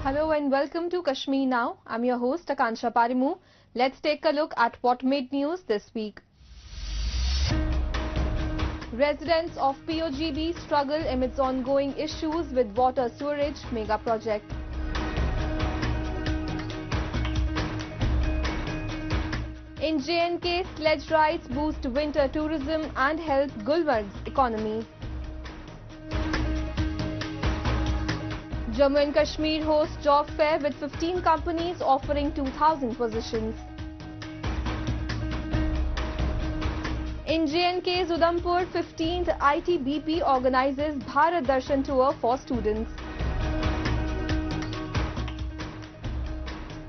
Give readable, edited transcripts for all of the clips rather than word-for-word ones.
Hello and welcome to Kashmir Now. I'm your host Akansha Parimu. Let's take a look at what made news this week. Residents of POGB struggle amidst ongoing issues with water sewerage mega project. In J&K, sledge rides boost winter tourism and help Gulmarg's economy. Jammu and Kashmir hosts job fair with 15 companies offering 2,000 positions. In J&K's Udhampur, 15th ITBP organizes Bharat Darshan tour for students.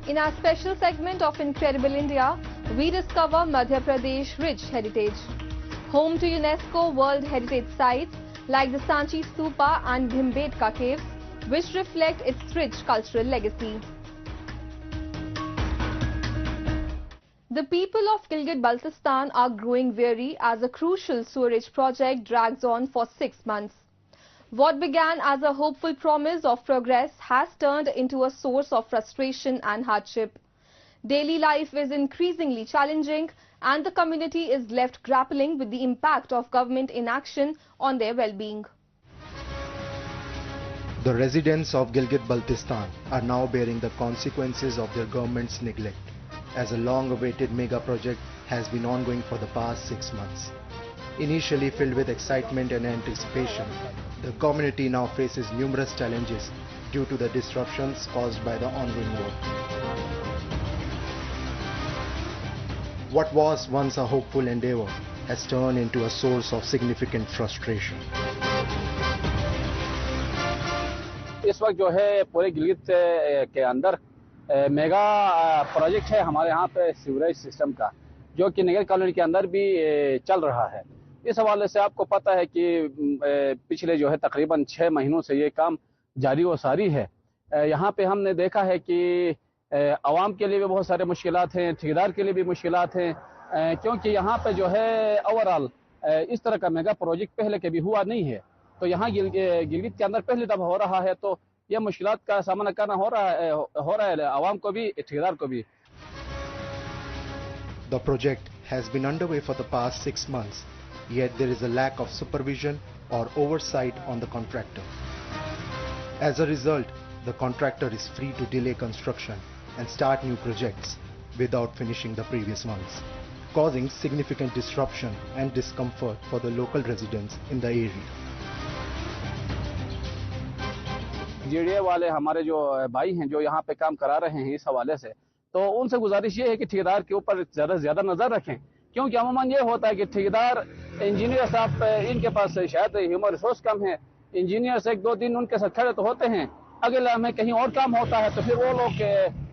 In our special segment of Incredible India, we discover Madhya Pradesh rich heritage. Home to UNESCO World Heritage Sites like the Sanchi Stupa and Bhimbetka Caves, which reflect its rich cultural legacy. The people of Gilgit-Baltistan are growing weary as a crucial sewerage project drags on for 6 months. What began as a hopeful promise of progress has turned into a source of frustration and hardship. Daily life is increasingly challenging and the community is left grappling with the impact of government inaction on their well-being. The residents of Gilgit-Baltistan are now bearing the consequences of their government's neglect, as a long-awaited mega project has been ongoing for the past 6 months. Initially filled with excitement and anticipation, the community now faces numerous challenges due to the disruptions caused by the ongoing war. What was once a hopeful endeavor has turned into a source of significant frustration. इस वक्त जो है पूरे गिलगित के अंदर mega project है हमारे यहाँ पे सीवरेज सिस्टम का, जो कि नगर कॉलोनी के अंदर भी चल रहा है। इस हवाले से आपको पता है कि पिछले जो है तकरीबन 6 महीनों से ये काम जारी व सारी है। यहाँ पे हमने देखा है कि आवाम के लिए भी बहुत सारे मुश्किलात हैं, ठेकेदार के लिए भी मुश्किलात हैं, क्योंकि यहाँ पे जो है ओवरऑल इस तरह का मेगा प्रोजेक्ट पहले कभी हुआ नहीं है। तो यहाँ गिलगित के अंदर पहली दफा हो रहा है, तो यह मुश्किलात का सामना करना हो रहा है आवाम को भी, ठेकेदार को भी। The project has been underway for the past 6 months, yet there is a lack of supervision or oversight on the contractor. As a result, the contractor is free to delay construction and start new projects without finishing the previous ones, causing significant disruption and discomfort for the local residents in the area. GDA वाले हमारे जो भाई हैं जो यहाँ पे काम करा रहे हैं इस हवाले से, तो उनसे गुजारिश ये है कि ठेकेदार के ऊपर ज़्यादा से ज़्यादा नज़र रखें, क्योंकि अमूमन ये होता है कि ठेकेदार इंजीनियर साहब इनके पास शायद ह्यूमन रिसोर्स कम है, इंजीनियर्स 1-2 दिन उनके साथ खड़े तो होते हैं, अगले हमें कहीं और काम होता है तो फिर वो लोग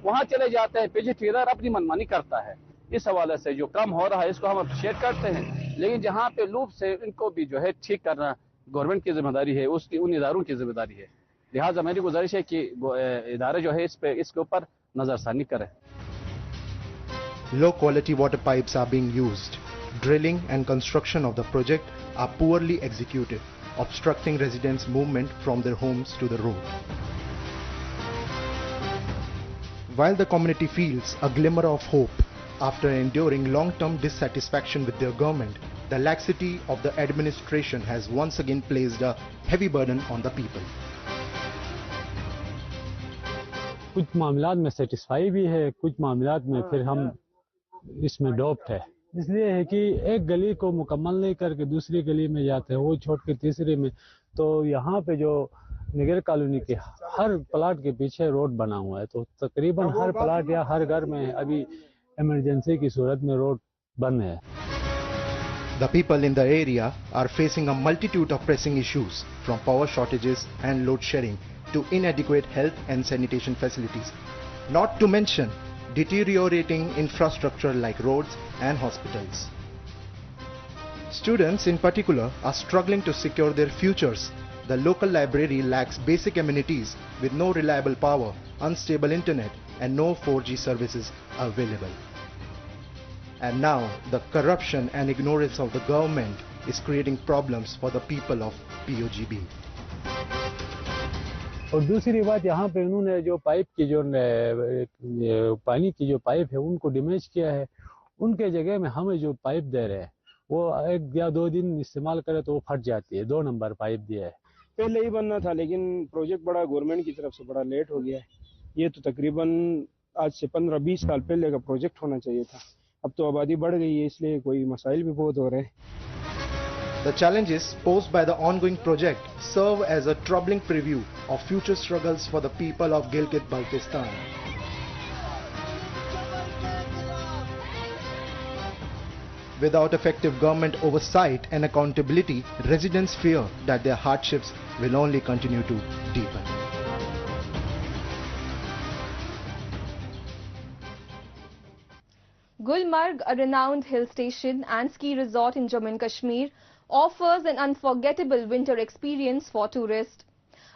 वहाँ चले जाते हैं, पीछे ठेकेदार अपनी मनमानी करता है। इस हवाले से जो काम हो रहा है इसको हम अप्रिशिएट करते हैं, लेकिन जहाँ पे लूप से इनको भी जो है ठीक करना गवर्नमेंट की जिम्मेदारी है, उसकी उन इदारों की जिम्मेदारी है। लिहाजा मेरी गुजारिश है कि इदारे जो है इसके ऊपर नजरसानी करें। Low quality water pipes are being used. Drilling and construction of the project are poorly executed, obstructing residents' movement from their homes to the road. While the community feels a glimmer of hope after enduring long-term dissatisfaction with their government, the laxity of the administration has once again placed a heavy burden on the people. कुछ मामलात में satisfy भी है, कुछ मामलात में फिर हम इसमें डोप्ट है। इसलिए है कि एक गली को मुकम्मल नहीं करके दूसरी गली में जाते हैं, वो छोड़ के तीसरी में। तो यहाँ पे जो नगर कॉलोनी के हर प्लाट के पीछे रोड बना हुआ है, तो तकरीबन हर प्लाट या हर घर में अभी इमरजेंसी की सूरत में रोड बंद है। The people in the area are facing a multitude of pressing issues, from power shortages and load shedding to inadequate health and sanitation facilities, not to mention deteriorating infrastructure like roads and hospitals. Students in particular are struggling to secure their futures. The local library lacks basic amenities with no reliable power, unstable internet and no 4G services available. And now the corruption and ignorance of the government is creating problems for the people of POGB. और दूसरी बात यहाँ पे उन्होंने जो pipe की जो पानी की जो पाइप है उनको डैमेज किया है। उनके जगह में हमें जो पाइप दे रहे हैं वो 1 या 2 दिन इस्तेमाल करे तो वो फट जाती है। 2 नंबर पाइप दिया है। पहले ही बनना था, लेकिन प्रोजेक्ट बड़ा गवर्नमेंट की तरफ से बड़ा लेट हो गया है। ये तो तकरीबन आज से 15-20 साल पहले का प्रोजेक्ट होना चाहिए था। अब तो आबादी बढ़ गई है, इसलिए कोई मसाइल भी बहुत हो रहे हैं। The challenges posed by the ongoing project serve as a troubling preview of future struggles for the people of Gilgit-Baltistan. Without effective government oversight and accountability, residents fear that their hardships will only continue to deepen. Gulmarg, a renowned hill station and ski resort in Jammu and Kashmir, offers an unforgettable winter experience for tourists.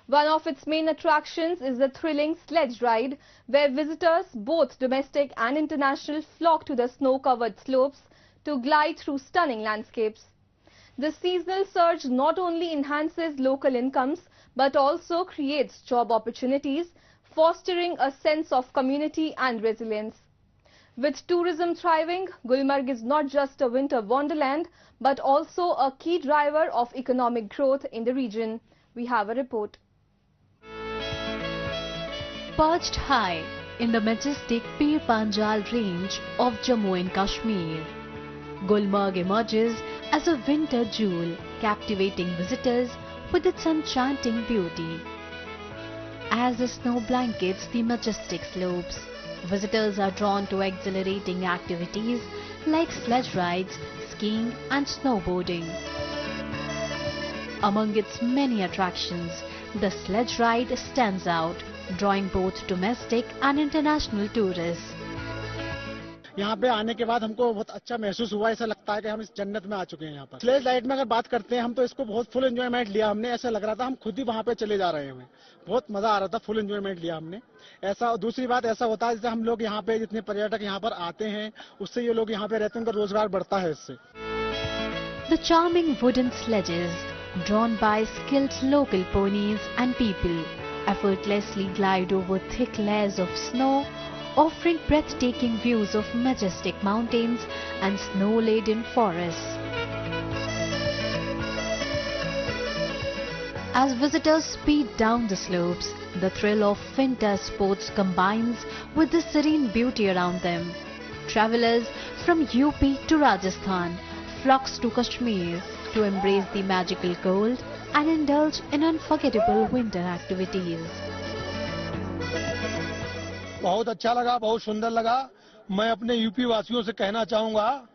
One of its main attractions is the thrilling sledge ride, where visitors, both domestic and international, flock to the snow-covered slopes to glide through stunning landscapes. The seasonal surge not only enhances local incomes but also creates job opportunities, fostering a sense of community and resilience. With tourism thriving, Gulmarg is not just a winter wonderland but also a key driver of economic growth in the region. We have a report. Perched high in the majestic Pir Panjal range of Jammu and Kashmir, Gulmarg emerges as a winter jewel, captivating visitors with its enchanting beauty. As the snow blankets the majestic slopes, visitors are drawn to exhilarating activities like sledge rides, skiing and snowboarding. Among its many attractions, the sledge ride stands out, drawing both domestic and international tourists. यहाँ पे आने के बाद हमको बहुत अच्छा महसूस हुआ। ऐसा लगता है कि हम इस जन्नत में आ चुके हैं। यहाँ पर स्लेज राइड में अगर बात करते हैं हम, तो इसको बहुत फुल एंजॉयमेंट लिया हमने। ऐसा लग रहा था हम खुद ही वहाँ पे चले जा रहे हैं। बहुत मजा आ रहा था, फुल एंजॉयमेंट लिया हमने। ऐसा दूसरी बात ऐसा होता है, जैसे हम लोग यहाँ पे जितने पर्यटक यहाँ पर आते हैं, उससे ये लोग यहाँ पे रहते हैं, उनका रोजगार बढ़ता है इससे। The charming wooden sledges, drawn by skilled local ponies and people, effortlessly glide over thick layers of snow, offering breathtaking views of majestic mountains and snow-laden forests. As visitors speed down the slopes, the thrill of winter sports combines with the serene beauty around them. Travelers from UP to Rajasthan flocks to Kashmir to embrace the magical cold and indulge in unforgettable winter activities. बहुत अच्छा लगा, बहुत सुंदर लगा। मैं अपने UP वासियों से कहना चाहूंगा,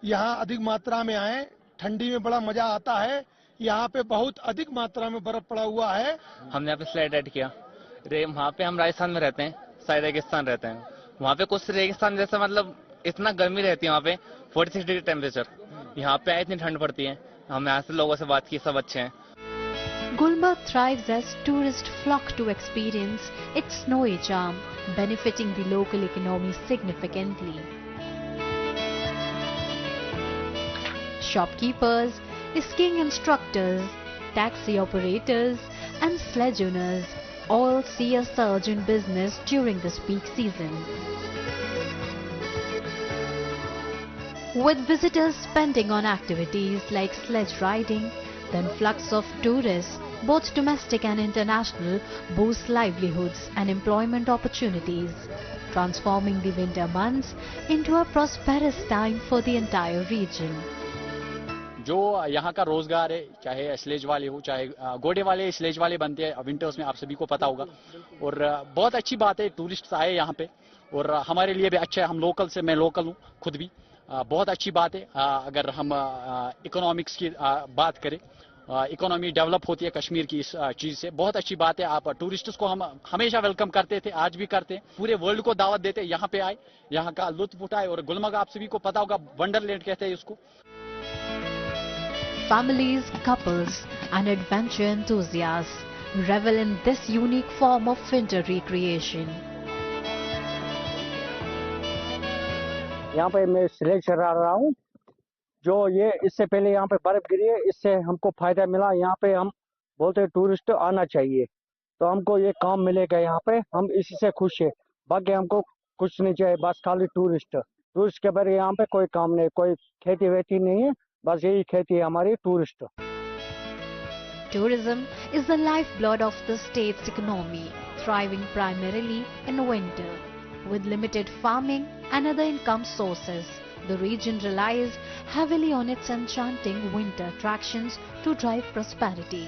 यहाँ अधिक मात्रा में आए, ठंडी में बड़ा मजा आता है। यहाँ पे बहुत अधिक मात्रा में बर्फ पड़ा हुआ है। हमने यहाँ पे स्लाइड राइड किया। वहाँ पे हम राजस्थान में रहते हैं, साइड रेगिस्तान रहते हैं। वहाँ पे कुछ रेगिस्तान जैसा मतलब इतना गर्मी रहती है वहाँ पे, 46 डिग्री टेम्परेचर। यहाँ पे इतनी ठंड पड़ती है। हम यहाँ से लोगों से बात की, सब अच्छे हैं। Gulmarg thrives as tourists flock to experience its snowy charm, benefiting the local economy significantly. Shopkeepers, skiing instructors, taxi operators and sledge owners all see a surge in business during this peak season. With visitors spending on activities like sledge riding, the influx of tourists, both domestic and international, boosts livelihoods and employment opportunities, transforming the winter months into a prosperous time for the entire region. जो यहाँ का रोजगार है, चाहे sledge वाले हो, चाहे घोड़े वाले स्लेज वाले बनते हैं विंटर्स में, आप सभी को पता होगा। और बहुत अच्छी बात है टूरिस्ट आए यहाँ पे, और हमारे लिए भी अच्छा है। हम लोकल से, मैं लोकल हूँ खुद भी, बहुत अच्छी बात है। अगर हम इकोनॉमिक्स की बात करें, इकोनॉमी डेवलप होती है कश्मीर की इस चीज से, बहुत अच्छी बात है। आप टूरिस्ट्स को हम हमेशा वेलकम करते थे, आज भी करते हैं। पूरे वर्ल्ड को दावत देते हैं, यहाँ पे आए, यहाँ का लुत्फ उठाए। और गुलमर्ग आप सभी को पता होगा, वंडरलैंड कहते हैं इसको। Families, couples and adventure enthusiasts revel in this unique form of winter recreation. यहाँ पे मैं स्लेज चला रहा हूँ। जो ये इससे पहले यहाँ पे बर्फ गिरी है, इससे हमको फायदा मिला। यहाँ पे हम बोलते हैं टूरिस्ट आना चाहिए। तो हमको ये काम मिलेगा यहाँ पे, हम इसी से खुश है। बाकी हमको कुछ नहीं चाहिए, बस खाली टूरिस्ट के बारे यहाँ पे कोई काम नहीं, कोई खेती वेती नहीं है, बस यही खेती है हमारी tourist. Tourism is the lifeblood of the state's economy, thriving primarily in winter. With limited farming and other income sources, the region relies heavily on its enchanting winter attractions to drive prosperity.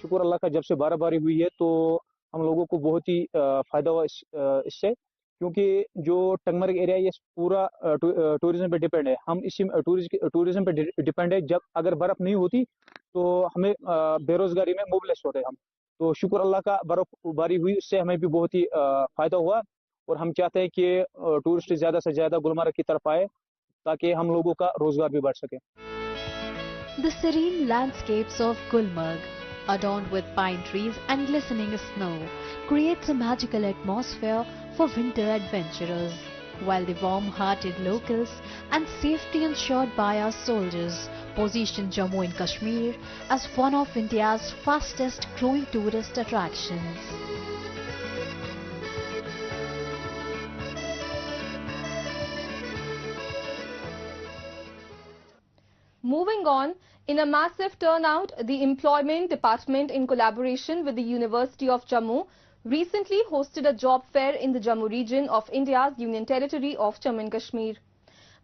शुक्र अल्लाह का, जब से बारिश हुई है तो हम लोगों को बहुत ही फायदा हुआ इससे, क्योंकि जो टंगमर्ग एरिया ये पूरा टूरिज्म पे डिपेंड है। हम इसी टूरिज्म पे डिपेंड है। जब अगर बर्फ नहीं होती तो हमें बेरोजगारी में मुबलस होते हम। तो शुक्र अल्लाह का, बर्फबारी हुई, उससे हमें भी बहुत ही फायदा हुआ, और हम चाहते हैं कि टूरिस्ट ज्यादा से ज्यादा गुलमर्ग की तरफ आए ताकि हम लोगों का रोजगार भी बढ़ सके। The serene landscapes of Gulmarg, adorned with pine trees and glistening snow, creates a magical atmosphere for winter adventurers, while the warm-hearted locals and safety ensured by our soldiers position Jammu and Kashmir as one of India's fastest growing tourist attractions. Moving on, in a massive turnout, the Employment Department, in collaboration with the University of Jammu, recently hosted a job fair in the Jammu region of India's Union Territory of Jammu and Kashmir.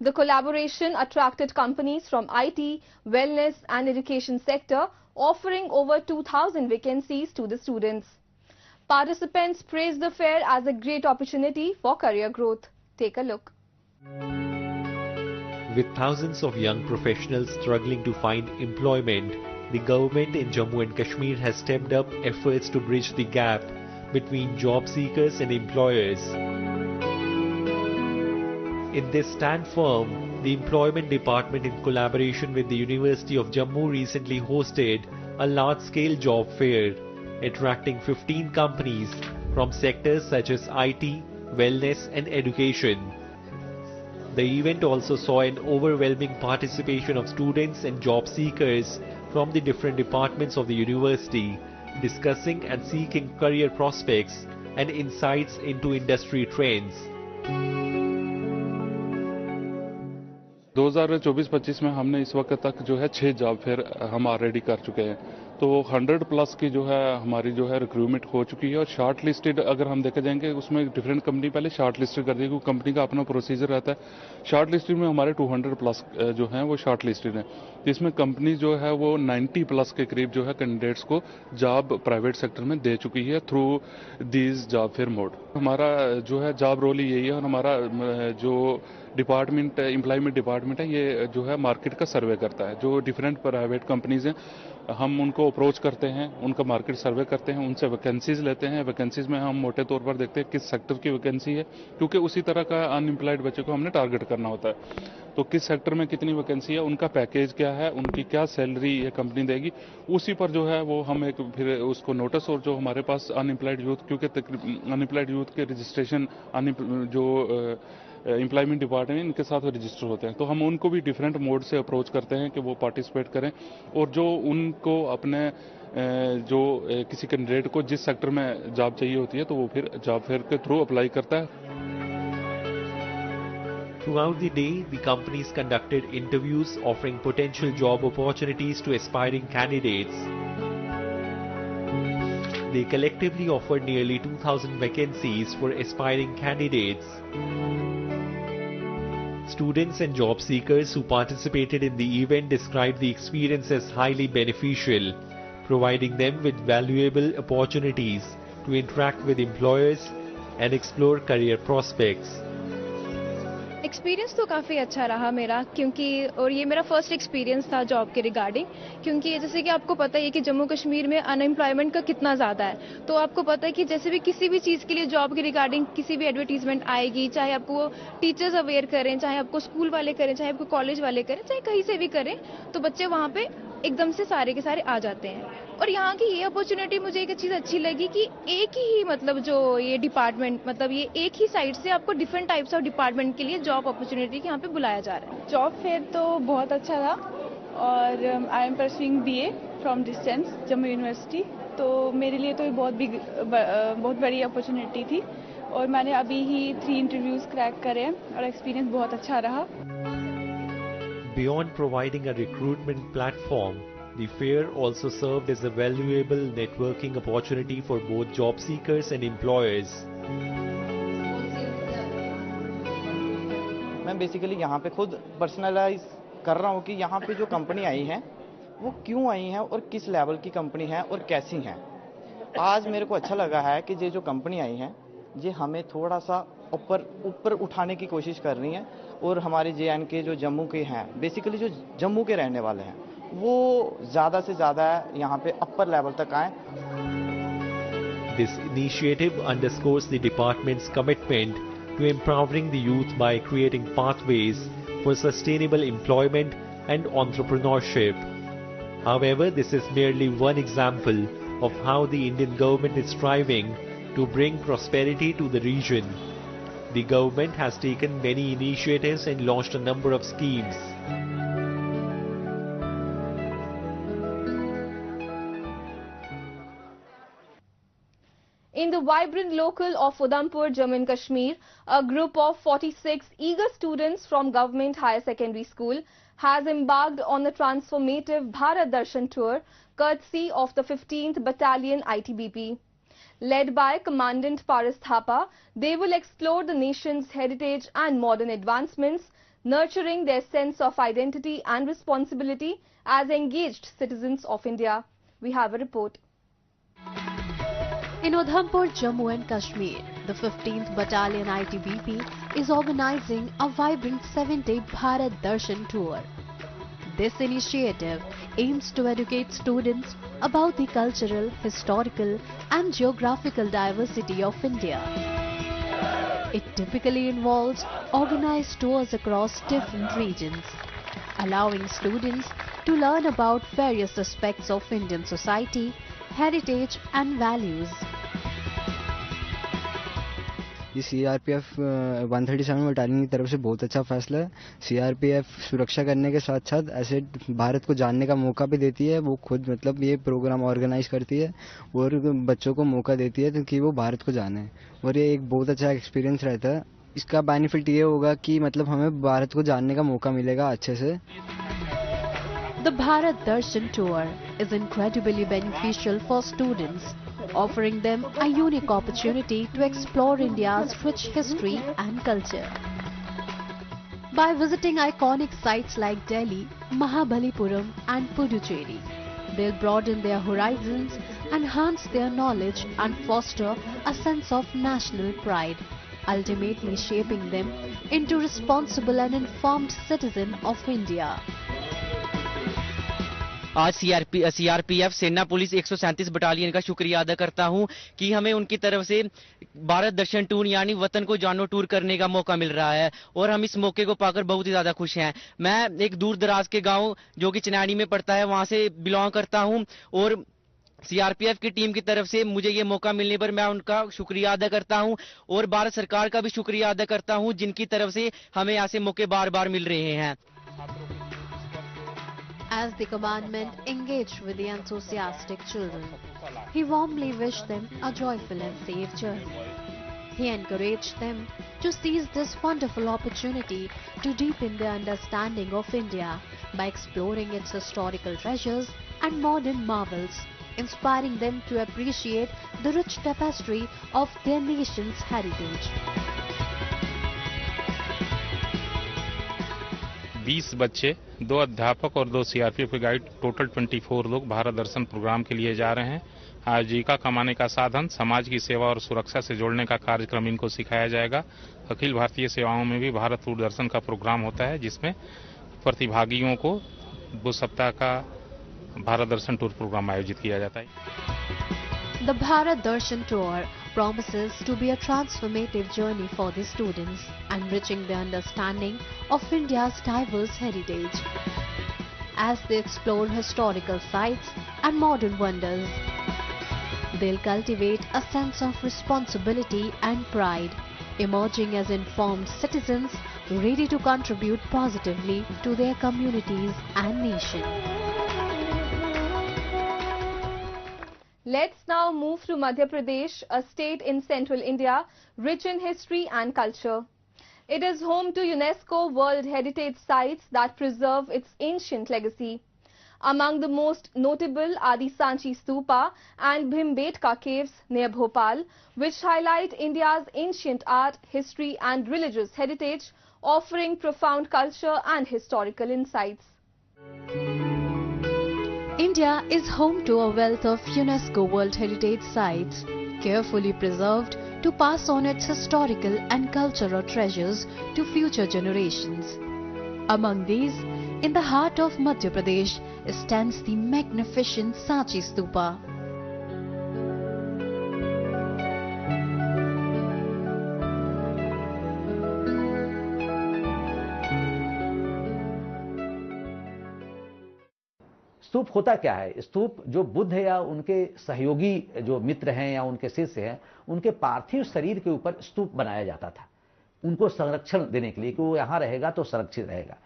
The collaboration attracted companies from IT, wellness and education sector, offering over 2,000 vacancies to the students. Participants praised the fair as a great opportunity for career growth. Take a look. With thousands of young professionals struggling to find employment, the government in Jammu and Kashmir has stepped up efforts to bridge the gap between job seekers and employers. In this stand firm, the Employment Department, in collaboration with the University of Jammu, recently hosted a large-scale job fair, attracting 15 companies from sectors such as IT, wellness and education. The event also saw an overwhelming participation of students and job seekers from the different departments of the university, discussing and seeking career prospects and insights into industry trends. 2024-25 में हमने इस वक्त तक जो है 6 job fair हम already कर चुके हैं। तो 100 प्लस की जो है हमारी जो है रिक्रूटमेंट हो चुकी है, और शॉर्ट लिस्टेड अगर हम देखे जाएंगे उसमें डिफरेंट कंपनी पहले शॉर्ट लिस्टेड कर दी, क्योंकि कंपनी का अपना प्रोसीजर रहता है। शॉर्ट लिस्टेड में हमारे 200 प्लस जो हैं वो शॉर्ट लिस्टेड हैं। इसमें कंपनी जो है वो 90 प्लस के करीब जो है कैंडिडेट्स को जॉब प्राइवेट सेक्टर में दे चुकी है through these job fair mode. हमारा जो है जॉब रोल ही यही है, और हमारा जो डिपार्टमेंट एम्प्लॉयमेंट डिपार्टमेंट है ये जो है मार्केट का सर्वे करता है। जो डिफरेंट प्राइवेट कंपनीज हैं हम उनको अप्रोच करते हैं, उनका मार्केट सर्वे करते हैं, उनसे वैकेंसीज लेते हैं। वैकेंसीज में हम मोटे तौर पर देखते हैं किस सेक्टर की वैकेंसी है, क्योंकि उसी तरह का अनएम्प्लॉयड बच्चे को हमने टारगेट करना होता है। तो किस सेक्टर में कितनी वैकेंसी है, उनका पैकेज क्या है, उनकी क्या सैलरी ये कंपनी देगी, उसी पर जो है वो हम एक फिर उसको नोटिस, और जो हमारे पास अनएम्प्लॉयड यूथ, क्योंकि अनएम्प्लॉयड यूथ के रजिस्ट्रेशन जो एम्प्लॉयमेंट डिपार्टमेंट इनके साथ रजिस्टर होते हैं, तो हम उनको भी डिफरेंट मोड से अप्रोच करते हैं कि वो पार्टिसिपेट करें, और जो उनको अपने जो किसी कैंडिडेट को जिस सेक्टर में जॉब चाहिए होती है तो वो फिर जॉब फेयर के थ्रू अप्लाई करता है। Throughout the day, the companies conducted interviews offering potential job opportunities to aspiring candidates. They collectively offered nearly 2,000 vacancies for aspiring candidates. Students and job seekers who participated in the event described the experience as highly beneficial, providing them with valuable opportunities to interact with employers and explore career prospects. Experience तो काफ़ी अच्छा रहा मेरा, क्योंकि और ये मेरा first experience था जॉब के रिगार्डिंग, क्योंकि जैसे कि आपको पता है कि जम्मू कश्मीर में अनएम्प्लॉयमेंट का कितना ज़्यादा है। तो आपको पता है कि जैसे भी किसी भी चीज़ के लिए जॉब के रिगार्डिंग किसी भी एडवर्टीजमेंट आएगी, चाहे आपको टीचर्स अवेयर करें, चाहे आपको स्कूल वाले करें, चाहे आपको कॉलेज वाले करें, चाहे कहीं से भी करें, तो बच्चे वहाँ पे एकदम से सारे के सारे आ जाते हैं। और यहाँ की ये अपॉर्चुनिटी मुझे एक चीज़ अच्छी लगी कि एक ही मतलब जो ये डिपार्टमेंट, मतलब ये एक ही साइड से आपको डिफरेंट टाइप्स ऑफ डिपार्टमेंट के लिए जॉब अपॉर्चुनिटी यहाँ पे बुलाया जा रहा है। जॉब फेयर तो बहुत अच्छा था, और I am pursuing BA from distance Jammu university, तो मेरे लिए तो ये बहुत बड़ी अपॉर्चुनिटी थी और मैंने अभी ही 3 इंटरव्यूज क्रैक करे हैं और एक्सपीरियंस बहुत अच्छा रहा। Beyond providing a recruitment platform, the fair also served as a valuable networking opportunity for both job seekers and employers. मैं बेसिकली यहाँ पे खुद पर्सनलाइज कर रहा हूँ कि यहाँ पे जो कंपनी आई है वो क्यों आई है और किस लेवल की कंपनी है और कैसी है। आज मेरे को अच्छा लगा है कि ये जो कंपनी आई है ये हमें थोड़ा सा ऊपर उठाने की कोशिश कर रही है और हमारे JNK जो जम्मू के हैं, बेसिकली जो जम्मू के रहने वाले हैं, वो ज़्यादा से ज़्यादा यहाँ पे अपर लेवल तक आए। This initiative underscores the department's commitment to empowering the youth by creating pathways for sustainable employment and entrepreneurship. However, this is merely one example of how the Indian government is striving to bring prosperity to the region. The government has taken many initiatives and launched a number of schemes. In the vibrant local of Udhampur, Jammu and Kashmir, a group of 46 eager students from Government Higher Secondary School has embarked on the transformative Bharat Darshan tour courtesy of the 15th Battalion ITBP. Led by Commandant Paras Thapa, they will explore the nation's heritage and modern advancements, nurturing their sense of identity and responsibility as engaged citizens of India. We have a report. In Udhampur, Jammu and Kashmir, the 15th Battalion ITBP is organizing a vibrant 7-day Bharat Darshan tour. This initiative aims to educate students about the cultural, historical and geographical diversity of India. It typically involves organized tours across different regions, allowing students to learn about various aspects of Indian society, heritage and values. ये CRPF 137 battalion की तरफ से बहुत अच्छा फैसला है। CRPF सुरक्षा करने के साथ साथ ऐसे भारत को जानने का मौका भी देती है। वो खुद मतलब ये प्रोग्राम ऑर्गेनाइज करती है और बच्चों को मौका देती है कि वो भारत को जाने, और ये एक बहुत अच्छा एक्सपीरियंस रहता है। इसका बेनिफिट ये होगा कि मतलब हमें भारत को जानने का मौका मिलेगा अच्छे से। The Bharat Darshan tour is incredibly beneficial for students, offering them a unique opportunity to explore India's rich history and culture. By visiting iconic sites like Delhi, Mahabalipuram and Puducherry, they'll broaden their horizons, enhance their knowledge and foster a sense of national pride, ultimately shaping them into responsible and informed citizens of India. आज CRPF सेना police 137 battalion का शुक्रिया अदा करता हूं कि हमें उनकी तरफ से भारत दर्शन टूर यानी वतन को जानो टूर करने का मौका मिल रहा है और हम इस मौके को पाकर बहुत ही ज्यादा खुश हैं। मैं एक दूर दराज के गांव जो कि चनैनी में पड़ता है वहां से बिलोंग करता हूं और CRPF की टीम की तरफ से मुझे ये मौका मिलने पर मैं उनका शुक्रिया अदा करता हूं और भारत सरकार का भी शुक्रिया अदा करता हूं जिनकी तरफ से हमें ऐसे मौके बार बार मिल रहे हैं। As the commandant engaged with the enthusiastic children, he warmly wished them a joyful and safe journey. He encouraged them to seize this wonderful opportunity to deepen their understanding of India by exploring its historical treasures and modern marvels, inspiring them to appreciate the rich tapestry of their nation's heritage. 20 बच्चे, 2 अध्यापक और 2 CRPF के guide, total 24 लोग भारत दर्शन programme के लिए जा रहे हैं। आजीविका कमाने का साधन, समाज की सेवा और सुरक्षा से जोड़ने का कार्यक्रम इनको सिखाया जाएगा। अखिल भारतीय सेवाओं में भी भारत टूर दर्शन का प्रोग्राम होता है जिसमें प्रतिभागियों को 2 सप्ताह का भारत दर्शन टूर प्रोग्राम आयोजित किया जाता है। The Bharat Darshan tour promises to be a transformative journey for the students, enriching their understanding of India's diverse heritage. As they explore historical sites and modern wonders, they'll cultivate a sense of responsibility and pride, emerging as informed citizens ready to contribute positively to their communities and nation. Let's now move to Madhya Pradesh, a state in central India, rich in history and culture. It is home to UNESCO World Heritage Sites that preserve its ancient legacy. Among the most notable are the Sanchi Stupa and Bhimbetka caves near Bhopal, which highlight India's ancient art, history and religious heritage, offering profound culture and historical insights. India is home to a wealth of UNESCO World Heritage Sites, carefully preserved to pass on its historical and cultural treasures to future generations. Among these, in the heart of Madhya Pradesh, stands the magnificent Sanchi Stupa. स्तूप होता क्या है? स्तूप जो बुद्ध या उनके सहयोगी जो मित्र हैं या उनके शिष्य हैं, उनके पार्थिव शरीर के ऊपर स्तूप बनाया जाता था, उनको संरक्षण देने के लिए कि वो यहाँ रहेगा तो सुरक्षित रहेगा।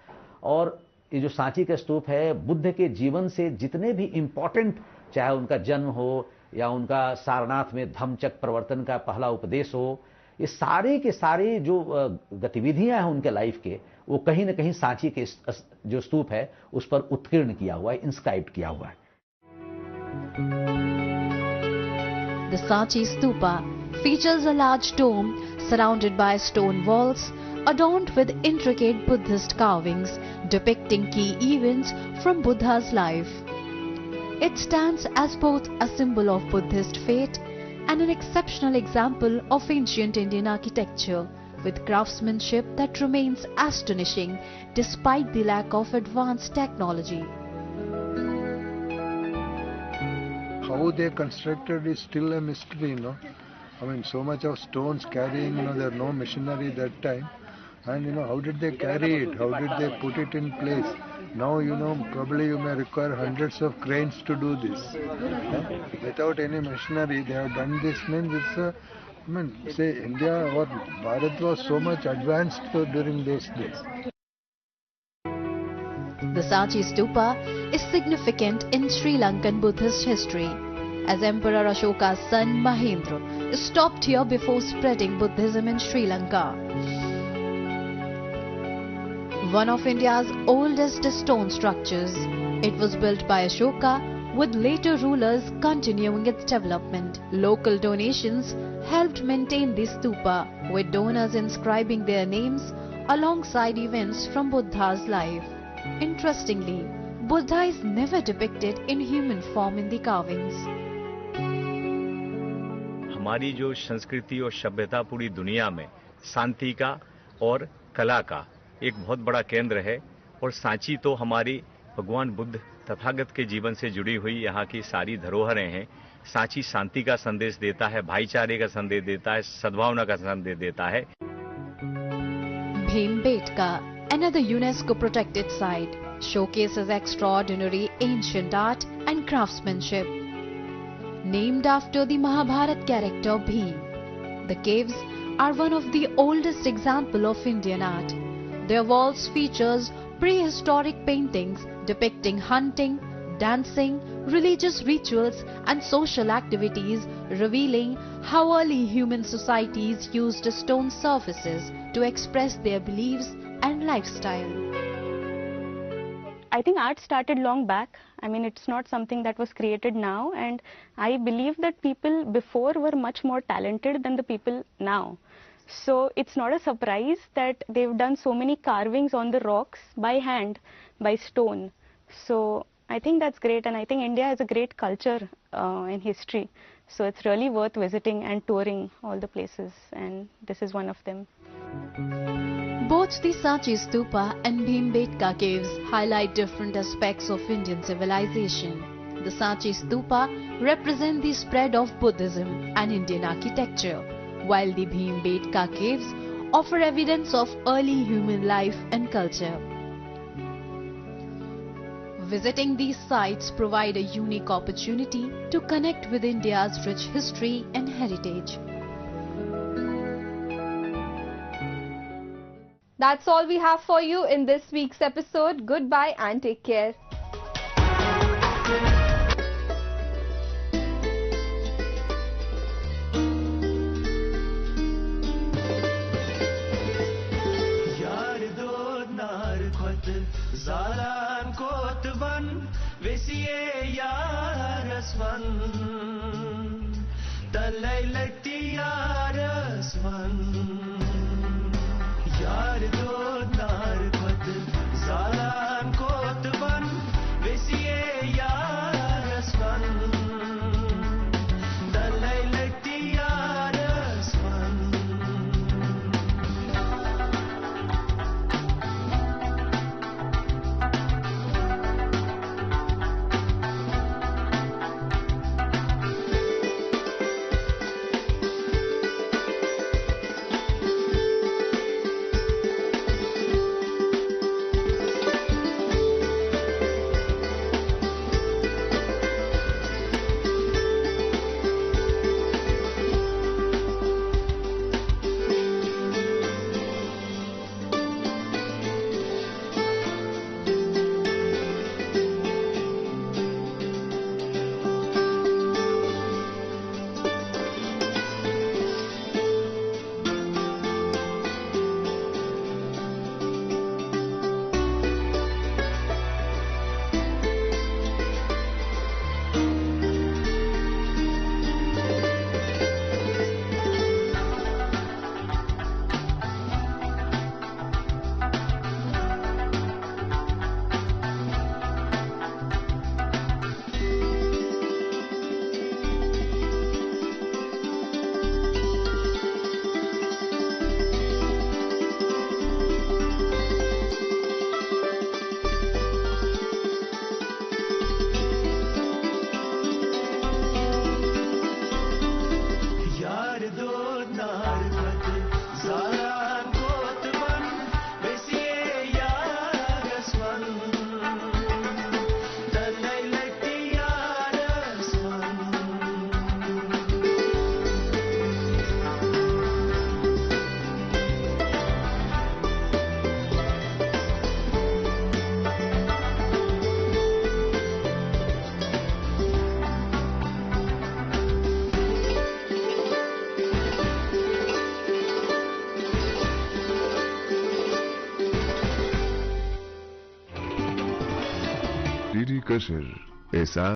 और ये जो सांची का स्तूप है, बुद्ध के जीवन से जितने भी इम्पोर्टेंट, चाहे उनका जन्म हो या उनका सारनाथ में धम्मचक्र प्रवर्तन का पहला उपदेश हो, ये सारे के सारे जो गतिविधियां हैं उनके लाइफ के, वो कहीं न कहीं सांची के जो स्तूप है उस पर उत्कीर्ण किया हुआ है, इंस्क्राइब्ड किया हुआ है। The Sanchi Stupa features a large dome surrounded by stone walls adorned with intricate Buddhist carvings depicting key events from Buddha's life. It stands as both a symbol of Buddhist faith and an exceptional example of ancient Indian architecture, with craftsmanship that remains astonishing despite the lack of advanced technology. How they constructed is still a mystery, I mean, so much of stones carrying, there are no machinery that time. And, how did they carry it? How did they put it in place? Now, probably you may require hundreds of cranes to do this. Without any machinery, they have done this. Means it's say India or Bharat was so much advanced during those days. The Sanchi Stupa is significant in Sri Lankan Buddhist history, as Emperor Ashoka's son Mahendra stopped here before spreading Buddhism in Sri Lanka. One of India's oldest stone structures, it was built by Ashoka, with later rulers continuing its development. Local donations helped maintain the stupa, with donors inscribing their names alongside events from Buddha's life. Interestingly, Buddha is never depicted in human form in the carvings. हमारी जो संस्कृति और सभ्यता पूरी दुनिया में शांति का और कला का एक बहुत बड़ा केंद्र है, और सांची तो हमारी भगवान बुद्ध तथागत के जीवन से जुड़ी हुई यहाँ की सारी धरोहरें हैं। सांची शांति का संदेश देता है, भाईचारे का संदेश देता है, सद्भावना का संदेश देता है। Bhimbetka, another UNESCO protected site, showcases extraordinary ancient art and craftsmanship. Named after the Mahabharata character Bhim, the caves are one of the oldest examples of Indian art. Their walls features prehistoric paintings depicting hunting, dancing, religious rituals and social activities, revealing how early human societies used stone surfaces to express their beliefs and lifestyle. I think art started long back. I mean, it's not something that was created now, and I believe that people before were much more talented than the people now. So it's not a surprise that they've done so many carvings on the rocks by hand, by stone. So I think that's great, and I think India has a great culture and history. So it's really worth visiting and touring all the places, and this is one of them. Both the Sanchi Stupa and Bhimbetka caves highlight different aspects of Indian civilization. The Sanchi Stupa represent the spread of Buddhism and Indian architecture, while the Bhimbetka caves offer evidence of early human life and culture. Visiting these sites provide a unique opportunity to connect with India's rich history and heritage. That's all we have for you in this week's episode. Goodbye and take care. Didi Kasher, esa